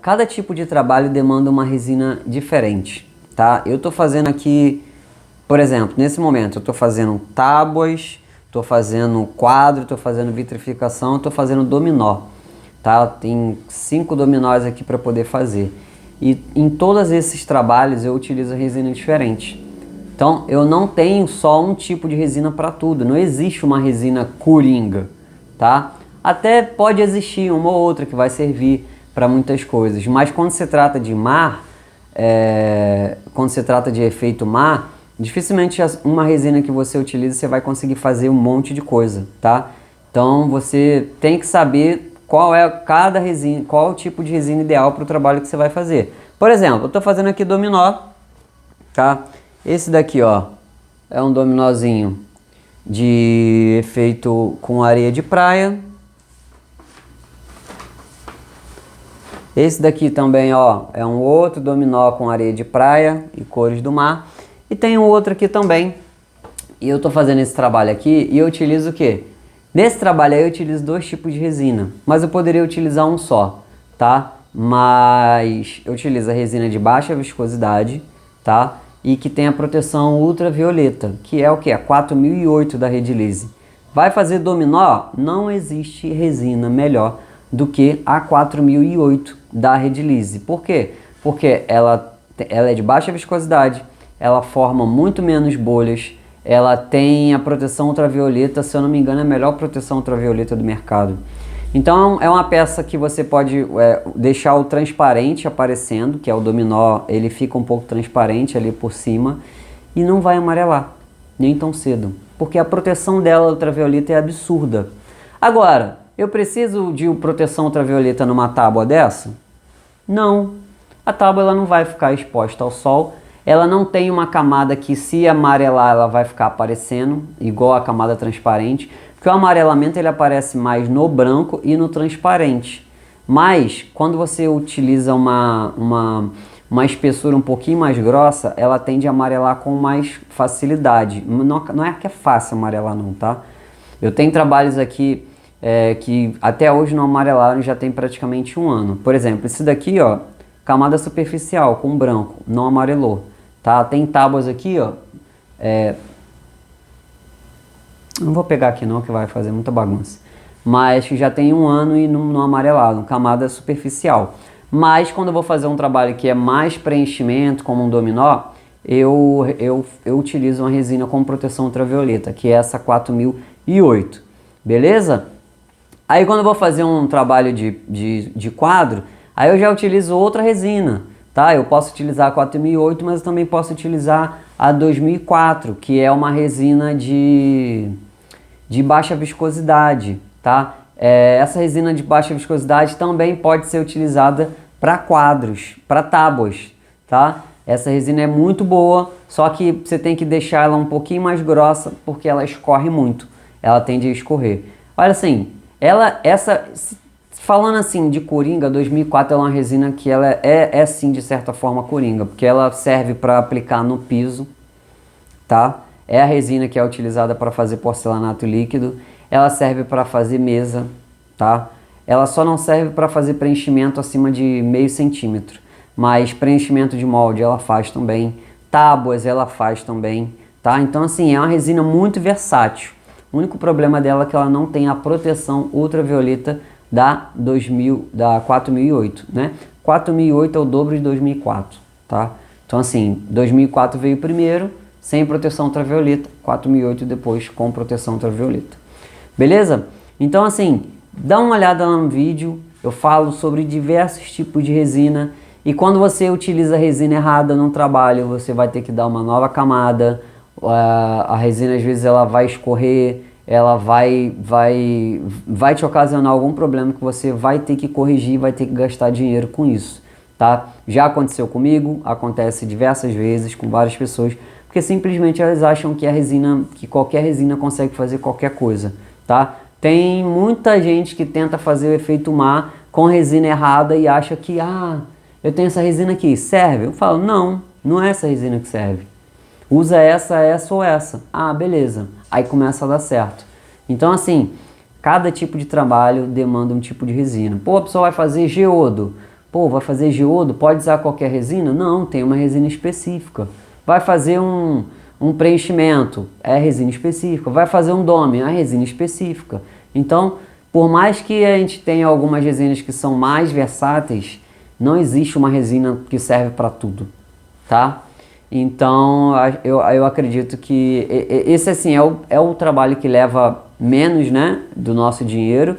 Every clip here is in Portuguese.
Cada tipo de trabalho demanda uma resina diferente, tá? Eu tô fazendo aqui, por exemplo, nesse momento eu tô fazendo tábuas, tô fazendo quadro, tô fazendo vitrificação, tô fazendo dominó, tá? Tem 5 dominós aqui para poder fazer. E em todos esses trabalhos eu utilizo resina diferente. Então eu não tenho só um tipo de resina para tudo, não existe uma resina coringa, tá? Até pode existir uma ou outra que vai servir para muitas coisas, mas quando se trata de mar, quando se trata de efeito mar, dificilmente uma resina que você utiliza você vai conseguir fazer um monte de coisa, tá? Então você tem que saber qual é cada resina, qual é o tipo de resina ideal para o trabalho que você vai fazer. Por exemplo, eu estou fazendo aqui dominó, tá? Esse daqui, ó, é um dominózinho de efeito com areia de praia. Esse daqui também, ó, é um outro dominó com areia de praia e cores do mar. E tem um outro aqui também. E eu tô fazendo esse trabalho aqui e eu utilizo o quê? Nesse trabalho aí eu utilizo 2 tipos de resina, mas eu poderia utilizar um só, tá? Mas eu utilizo a resina de baixa viscosidade, tá? E que tem a proteção ultravioleta, que é o que? A 4008 da Redilize. Vai fazer dominó? Não existe resina melhor do que a 4008 da Redilize. Por quê? Porque ela é de baixa viscosidade, ela forma muito menos bolhas, ela tem a proteção ultravioleta, se eu não me engano é a melhor proteção ultravioleta do mercado. Então é uma peça que você pode deixar o transparente aparecendo, que é o dominó, ele fica um pouco transparente ali por cima e não vai amarelar, nem tão cedo, porque a proteção dela ultravioleta é absurda. Agora, eu preciso de proteção ultravioleta numa tábua dessa? Não, a tábua ela não vai ficar exposta ao sol, ela não tem uma camada que se amarelar ela vai ficar aparecendo, igual a camada transparente, porque o amarelamento ele aparece mais no branco e no transparente. Mas quando você utiliza uma espessura um pouquinho mais grossa, ela tende a amarelar com mais facilidade. Não é que é fácil amarelar não, tá? Eu tenho trabalhos aqui que até hoje não amarelaram, já tem praticamente 1 ano. Por exemplo, esse daqui, ó, camada superficial com branco, não amarelou, tá? Tem tábuas aqui, ó, não vou pegar aqui não, que vai fazer muita bagunça. Mas que já tem 1 ano e não amarelado, camada superficial. Mas quando eu vou fazer um trabalho que é mais preenchimento, como um dominó, eu utilizo uma resina com proteção ultravioleta, que é essa 4008, beleza? Aí quando eu vou fazer um trabalho de quadro, aí eu já utilizo outra resina, tá? Eu posso utilizar a 4008, mas eu também posso utilizar a 2004, que é uma resina de baixa viscosidade, tá? Essa resina de baixa viscosidade também pode ser utilizada para quadros, para tábuas, tá? Essa resina é muito boa, só que você tem que deixar ela um pouquinho mais grossa, porque ela escorre muito, ela tende a escorrer. Olha assim, falando assim de coringa, 2004 é uma resina que ela é sim de certa forma coringa, porque ela serve para aplicar no piso, tá? É a resina que é utilizada para fazer porcelanato líquido, ela serve para fazer mesa, tá? Ela só não serve para fazer preenchimento acima de meio centímetro, mas preenchimento de molde ela faz também, tábuas ela faz também, tá? Então assim, é uma resina muito versátil. O único problema dela é que ela não tem a proteção ultravioleta da 4008, né? 4008 é o dobro de 2004, tá? Então assim, 2004 veio primeiro, sem proteção ultravioleta, 4008 depois com proteção ultravioleta. Beleza? Então assim, dá uma olhada lá no vídeo, eu falo sobre diversos tipos de resina e quando você utiliza a resina errada no trabalho, você vai ter que dar uma nova camada, a resina às vezes ela vai escorrer, ela vai te ocasionar algum problema que você vai ter que corrigir, vai ter que gastar dinheiro com isso, tá? Já aconteceu comigo, acontece diversas vezes com várias pessoas, porque simplesmente elas acham que qualquer resina consegue fazer qualquer coisa, tá? Tem muita gente que tenta fazer o efeito mar com resina errada e acha que, eu tenho essa resina aqui, serve? Eu falo, não é essa resina que serve. Usa essa ou essa. Beleza. Aí começa a dar certo. Então assim, Cada tipo de trabalho demanda um tipo de resina. Pô, a pessoa vai fazer geodo. Pô, vai fazer geodo, pode usar qualquer resina? Não, tem uma resina específica. Vai fazer um preenchimento, é resina específica. Vai fazer um dome, é resina específica. Então, por mais que a gente tenha algumas resinas que são mais versáteis, não existe uma resina que serve para tudo, tá? Então, eu acredito que esse assim é o trabalho que leva menos, né, do nosso dinheiro,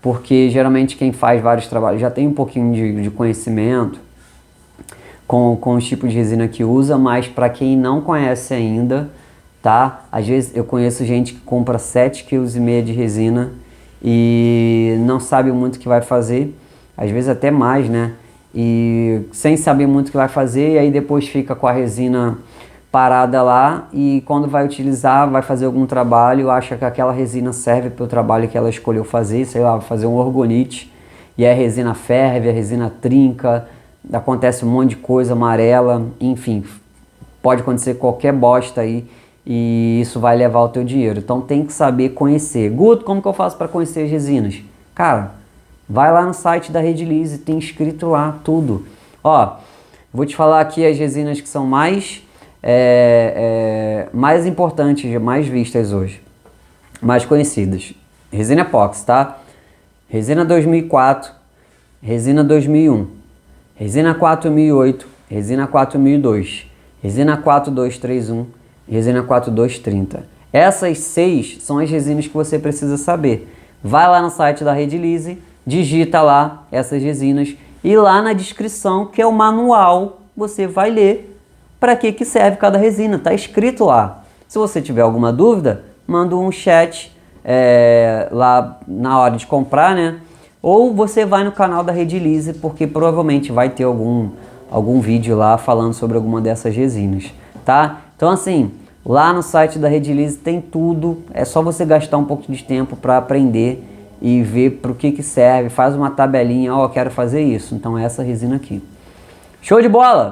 porque geralmente quem faz vários trabalhos já tem um pouquinho de conhecimento com os tipos de resina que usa, mas para quem não conhece ainda, tá? Às vezes eu conheço gente que compra 7,5 kg de resina e não sabe muito o que vai fazer, às vezes até mais, né? E sem saber muito o que vai fazer, e aí depois fica com a resina parada lá e quando vai utilizar, vai fazer algum trabalho, acha que aquela resina serve para o trabalho que ela escolheu fazer, sei lá, vai fazer um orgonite, e a resina ferve, a resina trinca, acontece um monte de coisa amarela, enfim, pode acontecer qualquer bosta aí e isso vai levar o teu dinheiro. Então tem que saber conhecer. Guto, como que eu faço para conhecer as resinas? Cara, vai lá no site da Redilize, tem escrito lá tudo. Ó, vou te falar aqui as resinas que são mais importantes, mais vistas hoje, mais conhecidas. Resina epóxi, tá? Resina 2004, resina 2001, resina 4008, resina 4002, resina 4231, resina 4230. Essas 6 são as resinas que você precisa saber. Vai lá no site da Redilize, digita lá essas resinas e lá na descrição, que é o manual, você vai ler para que serve cada resina, tá escrito lá. Se você tiver alguma dúvida, manda um chat lá na hora de comprar, né? Ou você vai no canal da Redilize, porque provavelmente vai ter algum vídeo lá falando sobre alguma dessas resinas, tá? Então assim, lá no site da Redilize tem tudo, é só você gastar um pouco de tempo para aprender e ver para o que serve, faz uma tabelinha, ó, quero fazer isso, então é essa resina aqui. Show de bola!